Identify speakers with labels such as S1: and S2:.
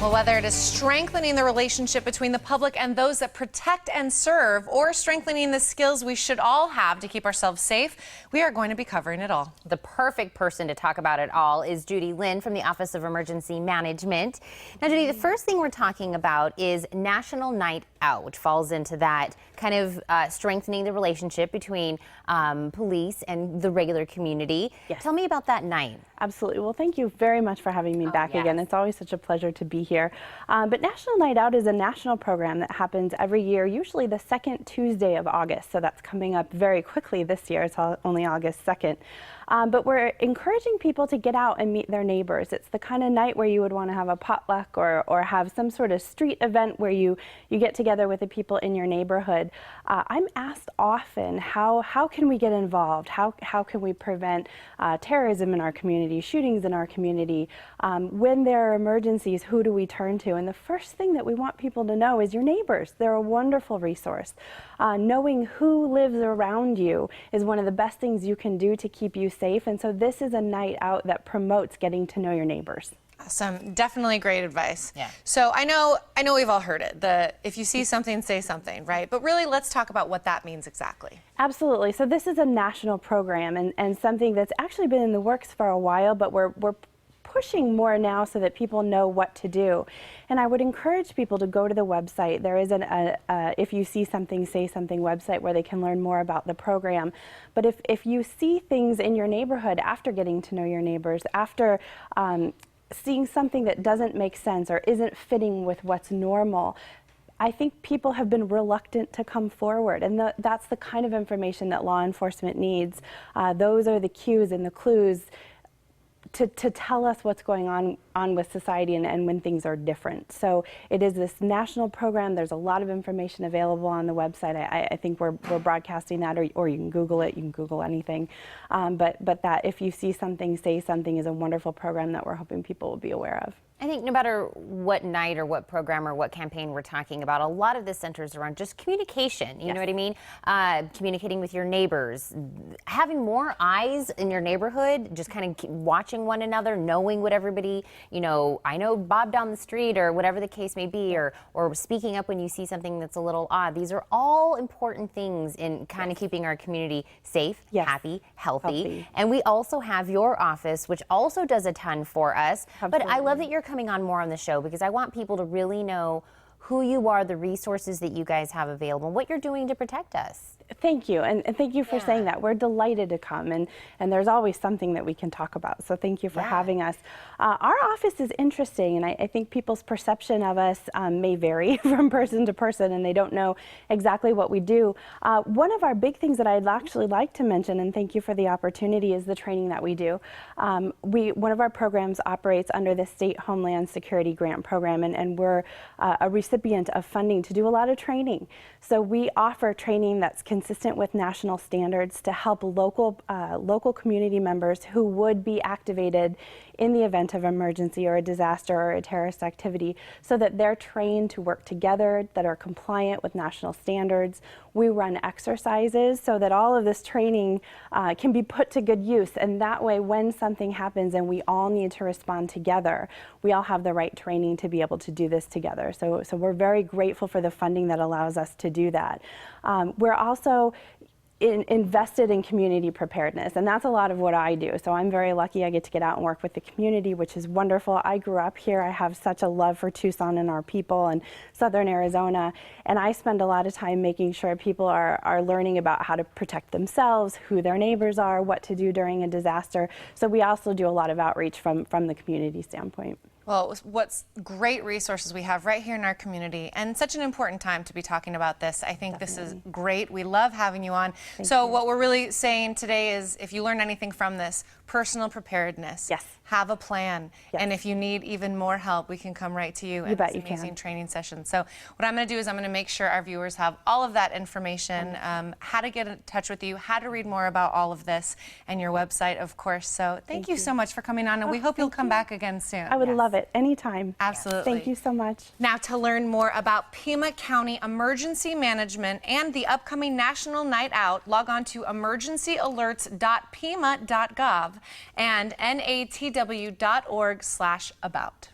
S1: Well, whether it is strengthening the relationship between the public and those that protect and serve, or strengthening the skills we should all have to keep ourselves safe, we are going to be covering it all.
S2: The perfect person to talk about it all is Judy Lynn from the Office of Emergency Management. Now, Judy, the first thing we're talking about is National Night Out, which falls into that kind of strengthening the relationship between police and the regular community.
S3: Yes.
S2: Tell me about that night.
S3: Absolutely. Well, thank you very much for having me back again. It's always such a pleasure to be here. But National Night Out is a national program that happens every year, usually the second Tuesday of August. So that's coming up very quickly this year. It's only August 2nd. But we're encouraging people to get out and meet their neighbors. It's the kind of night where you would want to have a potluck or have some sort of street event where you get together with the people in your neighborhood. I'm asked often, how can we get involved? How can we prevent terrorism in our community, shootings in our community? When there are emergencies, who do we turn to? And the first thing that we want people to know is your neighbors. They're a wonderful resource. Knowing who lives around you is one of the best things you can do to keep you safe. And so this is a night out that promotes getting to know your neighbors.
S1: Awesome. Definitely great advice.
S2: Yeah.
S1: So I know we've all heard it. If you see something, say something, right? But really, let's talk about what that means exactly.
S3: Absolutely. So this is a national program and something that's actually been in the works for a while, but we're pushing more now so that people know what to do. And I would encourage people to go to the website. There is an if you see something, say something website where they can learn more about the program. But if you see things in your neighborhood after getting to know your neighbors, after seeing something that doesn't make sense or isn't fitting with what's normal, I think people have been reluctant to come forward, and that's the kind of information that law enforcement needs. Those are the cues and the clues to tell us what's going on with society and when things are different. So it is this national program. There's a lot of information available on the website. I think we're broadcasting that, or you can Google it. You can Google anything. But that if you see something, say something is a wonderful program that we're hoping people will be aware of.
S2: I think no matter what night or what program or what campaign we're talking about, a lot of this centers around just communication. You know what I mean? Communicating with your neighbors, having more eyes in your neighborhood, just kind of watching one another, knowing what everybody, I know Bob down the street or whatever the case may be, or speaking up when you see something that's a little odd. These are all important things in kind of keeping our community safe, happy, healthy. And we also have your office, which also does a ton for us.
S3: Absolutely.
S2: But I love that you're coming on more on the show, because I want people to really know who you are, the resources that you guys have available, what you're doing to protect us.
S3: Thank you, and thank you for saying that. We're delighted to come, and there's always something that we can talk about, so thank you for having us. Our office is interesting, and I think people's perception of us may vary from person to person, and they don't know exactly what we do. One of our big things that I'd actually like to mention, and thank you for the opportunity, is the training that we do. One of our programs operates under the State Homeland Security Grant Program, and we're a recipient of funding to do a lot of training. So we offer training that's consistent with national standards to help local community members who would be activated in the event of emergency or a disaster or a terrorist activity, so that they're trained to work together, that are compliant with national standards. We run exercises so that all of this training can be put to good use, and that way when something happens and we all need to respond together, we all have the right training to be able to do this together. So we're very grateful for the funding that allows us to do that. We're also invested in community preparedness, and that's a lot of what I do. So I'm very lucky I get to get out and work with the community, which is wonderful. I grew up here. I have such a love for Tucson and our people and Southern Arizona, and I spend a lot of time making sure people are learning about how to protect themselves, who their neighbors are, what to do during a disaster. So we also do a lot of outreach from the community standpoint.
S1: Well, what's great resources we have right here in our community, and such an important time to be talking about this. I think this is great. We love having you on. So what we're really saying today is, if you learn anything from this, personal preparedness.
S3: Yes.
S1: Have a plan.
S3: Yes.
S1: And if you need even more help, we can come right to you in this amazing training session. So what I'm going to do is I'm going to make sure our viewers have all of that information, how to get in touch with you, how to read more about all of this, and your website, of course. So thank you so much for coming on, and we hope you'll come back again soon.
S3: I would love it anytime.
S1: Absolutely.
S3: Thank you so much.
S1: Now, to learn more about Pima County Emergency Management and the upcoming National Night Out, log on to emergencyalerts.pima.gov and natw.org/about.